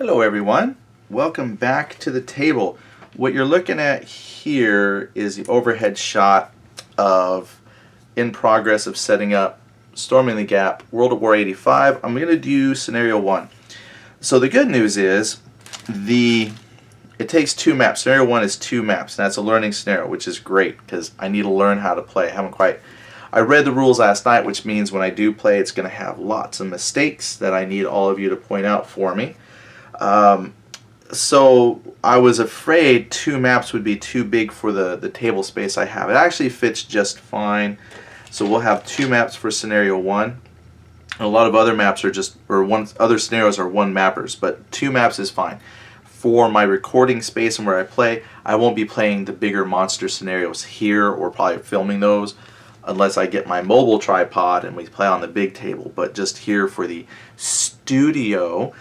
Hello everyone, welcome back to the table. What you're looking at here is the overhead shot of in progress of setting up Storming the Gap, World at War 85. I'm going to do scenario 1. So the good news is it takes 2 maps. Scenario 1 is 2 maps, and that's a learning scenario, which is great because I need to learn how to play. I read the rules last night, which means when I do play it's going to have lots of mistakes that I need all of you to point out for me. So I was afraid 2 maps would be too big for the table space I have. It actually fits just fine. So we'll have 2 maps for scenario 1. And a lot of other maps are other scenarios are 1 mappers, but 2 maps is fine. For my recording space and where I play, I won't be playing the bigger monster scenarios here or probably filming those unless I get my mobile tripod and we play on the big table. But just here for the studio,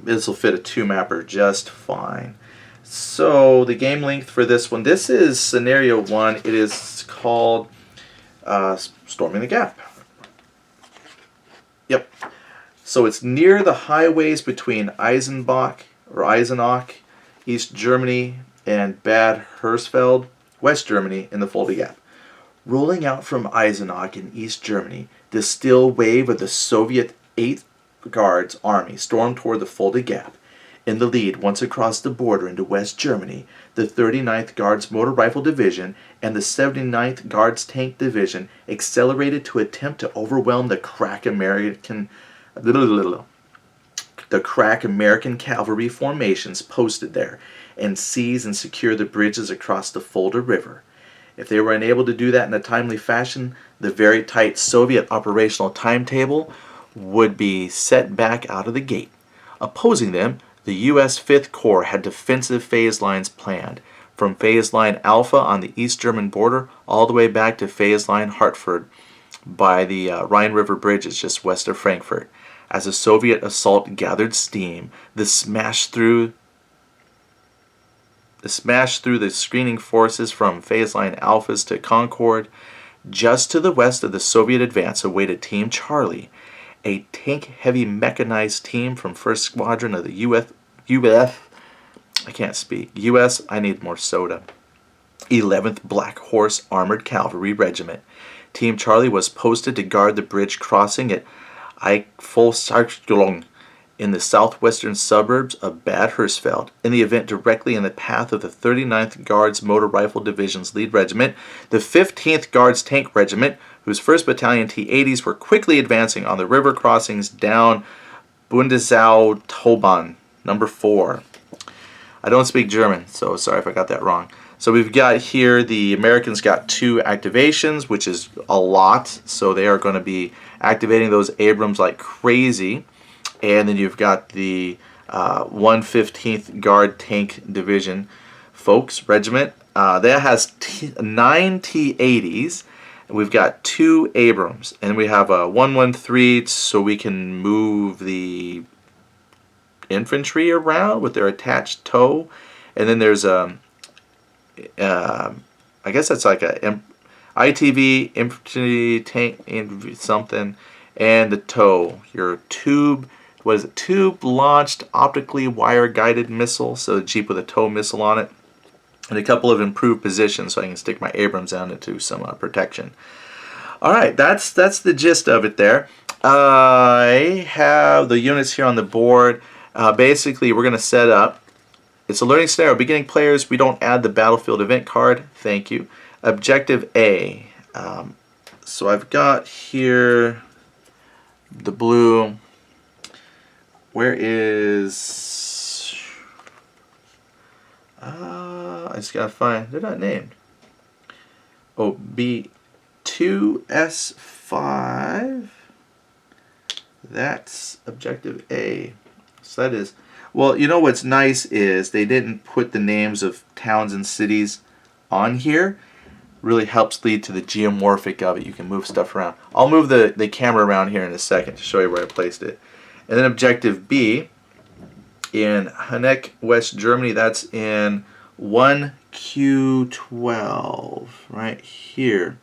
this will fit a 2-mapper just fine. So the game length for this one, this is scenario 1. It is called Storming the Gap. Yep. So it's near the highways between Eisenach, East Germany, and Bad Hersfeld, West Germany, in the Fulda Gap. Rolling out from Eisenach in East Germany, the still wave of the Soviet 8th Guards Army stormed toward the Fulda Gap. In the lead, once across the border into West Germany, the 39th Guards Motor Rifle Division and the 79th Guards Tank Division accelerated to attempt to overwhelm the crack American cavalry formations posted there and seize and secure the bridges across the Fulda River. If they were unable to do that in a timely fashion, the very tight Soviet operational timetable would be set back out of the gate. Opposing them, the U.S. 5th Corps had defensive phase lines planned, from phase line Alpha on the East German border all the way back to phase line Hartford by the Rhine River bridges just west of Frankfurt. As the Soviet assault gathered steam, the smash through the screening forces from phase line Alphas to Concord. Just to the west of the Soviet advance awaited Team Charlie, a tank-heavy mechanized team from 1st Squadron of the U.S. I need more soda. 11th Black Horse Armored Cavalry Regiment. Team Charlie was posted to guard the bridge crossing at Eichvolkstarkung in the southwestern suburbs of Bad Hersfeld, in the event directly in the path of the 39th Guards Motor Rifle Division's lead regiment, the 15th Guards Tank Regiment, whose 1st Battalion T-80s were quickly advancing on the river crossings down Bundesau Tauban, number 4. I don't speak German, so sorry if I got that wrong. So we've got here the Americans got 2 activations, which is a lot, so they are going to be activating those Abrams like crazy. And then you've got the 115th Guard Tank Division, folks, regiment. That has 9 T-80s. And we've got 2 Abrams. And we have a 113 so we can move the infantry around with their attached tow. And then there's I guess that's like a ITV, infantry tank, something. And the tow, your tube. What is it? Tube-launched, optically wire-guided missile, so a Jeep with a tow missile on it, and a couple of improved positions so I can stick my Abrams down into some protection. All right, that's the gist of it there. I have the units here on the board. Basically, we're going to set up. It's a learning scenario. Beginning players, we don't add the battlefield event card. Thank you. Objective A. So I've got here the blue. Where is... I just gotta find... They're not named. Oh, B2S5. That's Objective A. So that is... Well, you know what's nice is they didn't put the names of towns and cities on here. Really helps lead to the geomorphic of it. You can move stuff around. I'll move the camera around here in a second to show you where I placed it. And then Objective B in Haneck, West Germany, that's in 1Q12, right here.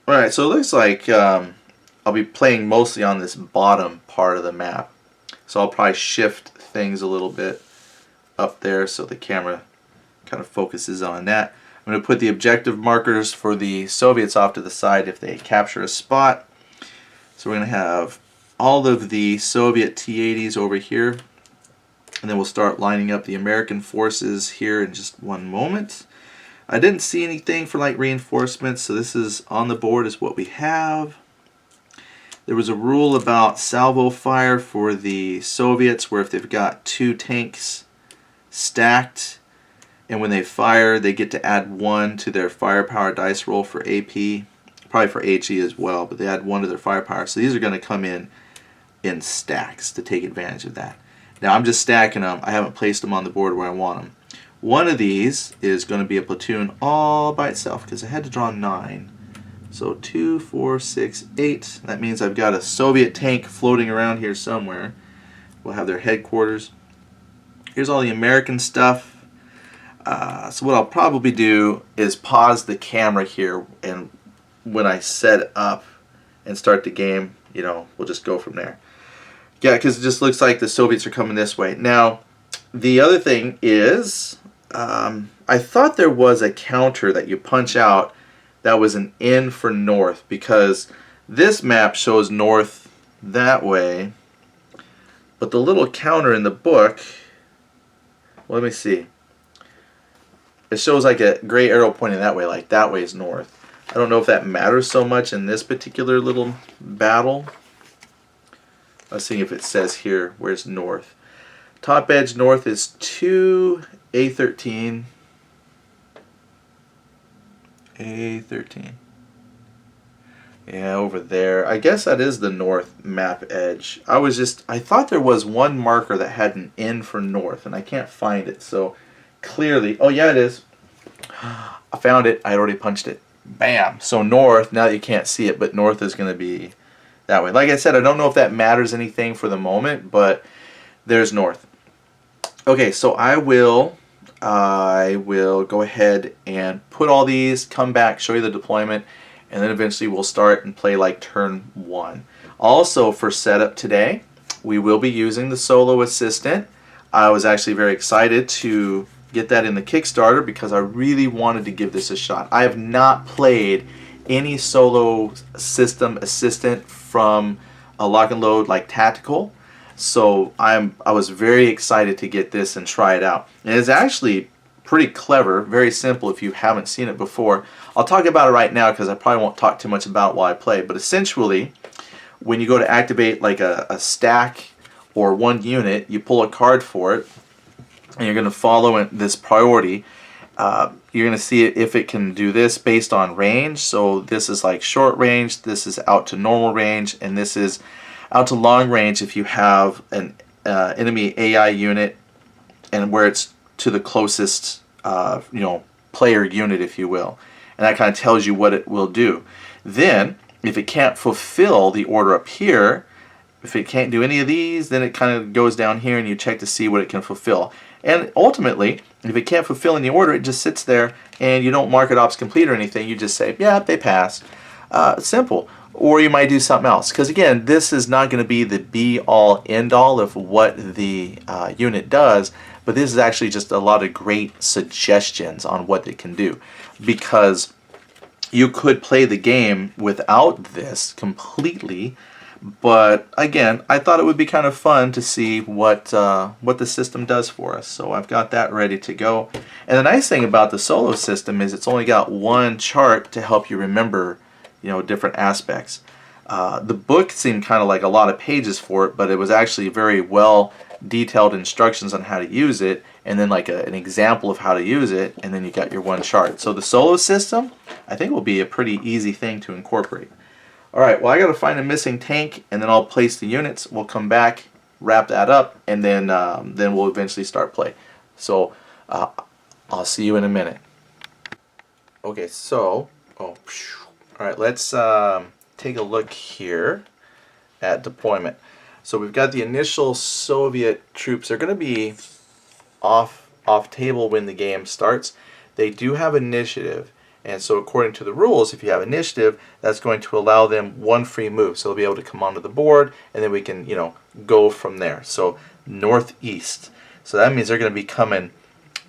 Alright, so it looks like I'll be playing mostly on this bottom part of the map. So I'll probably shift things a little bit up there so the camera kind of focuses on that. I'm going to put the objective markers for the Soviets off to the side if they capture a spot. So we're going to have all of the Soviet T-80s over here, and then we'll start lining up the American forces here in just one moment. I didn't see anything for like reinforcements, so this is on the board is what we have. There was a rule about salvo fire for the Soviets where if they've got 2 tanks stacked and when they fire they get to add 1 to their firepower dice roll for AP, probably for HE as well, but they add 1 to their firepower. So these are going to come in stacks to take advantage of that. Now I'm just stacking them. I haven't placed them on the board where I want them. One of these is going to be a platoon all by itself because I had to draw 9. So 2, 4, 6, 8. That means I've got a Soviet tank floating around here somewhere. We'll have their headquarters. Here's all the American stuff. So what I'll probably do is pause the camera here, and when I set up and start the game, you know, we'll just go from there. Yeah, because it just looks like the Soviets are coming this way. Now, the other thing is, I thought there was a counter that you punch out that was an N for north, because this map shows north that way, but the little counter in the book, well, let me see, it shows like a gray arrow pointing that way, like that way is north. I don't know if that matters so much in this particular little battle. Let's see if it says here where's north. Top edge north is 2 A13. A13. Yeah, over there. I guess that is the north map edge. I thought there was one marker that had an N for north, and I can't find it. So clearly, oh yeah, it is. I found it. I already punched it. Bam. So north, now that you can't see it, but north is going to be that way. Like I said, I don't know if that matters anything for the moment, but there's north. Okay, so I will go ahead and put all these, come back, show you the deployment, and then eventually we'll start and play like turn 1. Also for setup today, we will be using the solo assistant. I was actually very excited to get that in the Kickstarter because I really wanted to give this a shot. I have not played any solo system assistant from a Lock and Load like Tactical. So I was very excited to get this and try it out. And it's actually pretty clever, very simple if you haven't seen it before. I'll talk about it right now because I probably won't talk too much about it while I play. But essentially, when you go to activate like a stack or one unit, you pull a card for it, and you're going to follow this priority. You're going to see if it can do this based on range. So this is like short range, this is out to normal range, and this is out to long range if you have an enemy AI unit and where it's to the closest player unit, if you will. And that kind of tells you what it will do. Then, if it can't fulfill the order up here, if it can't do any of these, then it kind of goes down here and you check to see what it can fulfill. And ultimately, if it can't fulfill any order, it just sits there and you don't mark it ops complete or anything. You just say, yeah, they passed. Simple. Or you might do something else. Because again, this is not going to be the be-all, end-all of what the unit does, but this is actually just a lot of great suggestions on what it can do. Because you could play the game without this completely, but again, I thought it would be kind of fun to see what the system does for us. So I've got that ready to go. And the nice thing about the solo system is it's only got one chart to help you remember, different aspects. The book seemed kind of like a lot of pages for it, but it was actually very well detailed instructions on how to use it, and then like an example of how to use it, and then you got your one chart. So the solo system, I think, will be a pretty easy thing to incorporate. Alright, well I gotta find a missing tank, and then I'll place the units. We'll come back, wrap that up, and then we'll eventually start play. So I'll see you in a minute. Okay, so alright, let's take a look here at deployment. So we've got the initial Soviet troops. They're going to be off table when the game starts. They do have initiative, And so according to the rules, if you have initiative, that's going to allow them one free move. So they'll be able to come onto the board, and then we can, go from there. So northeast. So that means they're going to be coming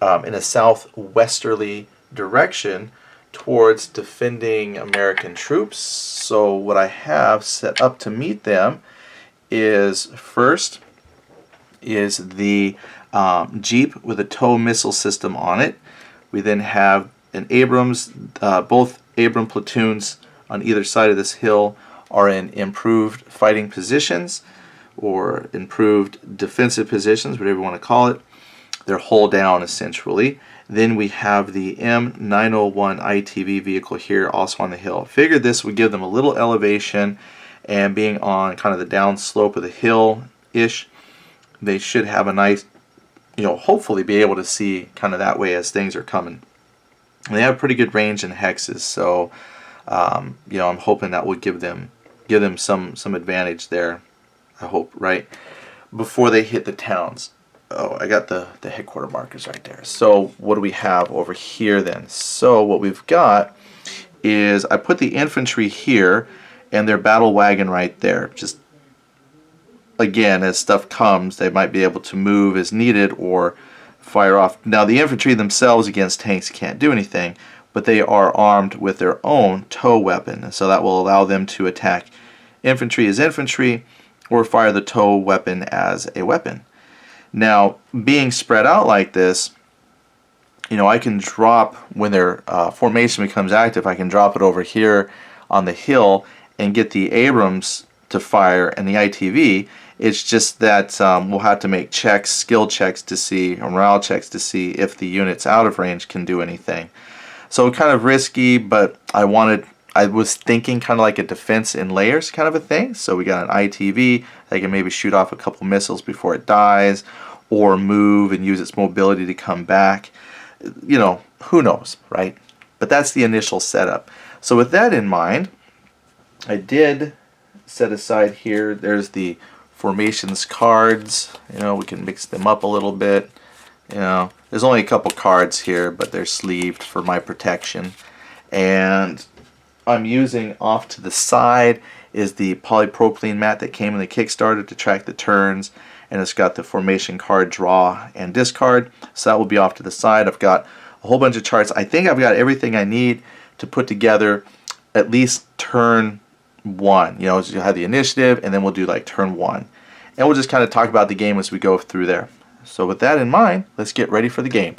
in a southwesterly direction towards defending American troops. So what I have set up to meet them is first is the Jeep with a TOW missile system on it. We then have an Abrams, both Abram platoons on either side of this hill are in improved fighting positions or improved defensive positions, whatever you want to call it. They're hull down essentially. Then we have the M901 ITV vehicle here also on the hill. Figured this would give them a little elevation, and being on kind of the down slope of the hill-ish, they should have a nice, hopefully be able to see kind of that way as things are coming. And they have pretty good range in hexes, so I'm hoping that would give them some advantage there. I hope, right? Before they hit the towns. Oh, I got the headquarter markers right there. So what do we have over here then? So what we've got is I put the infantry here and their battle wagon right there. Just again, as stuff comes, they might be able to move as needed or fire off. Now the infantry themselves against tanks can't do anything, but they are armed with their own TOW weapon, so that will allow them to attack infantry as infantry or fire the TOW weapon as a weapon. Now, being spread out like this, I can drop, when their formation becomes active, I can drop it over here on the hill and get the Abrams to fire and the ITV. It's just that we'll have to make checks, skill checks to see, or morale checks to see if the units out of range can do anything. So kind of risky, but I was thinking kind of like a defense in layers kind of a thing. So we got an ITV that can maybe shoot off a couple missiles before it dies, or move and use its mobility to come back. Who knows, right? But that's the initial setup. So with that in mind, I did set aside here, there's the formations cards. We can mix them up a little bit. There's only a couple cards here, but they're sleeved for my protection. And I'm using off to the side is the polypropylene mat that came in the Kickstarter to track the turns, and it's got the formation card draw and discard, so that will be off to the side. I've got a whole bunch of charts. I think I've got everything I need to put together at least turn one. You have the initiative, and then we'll do like turn one, and we'll just kind of talk about the game as we go through there. So with that in mind, let's get ready for the game.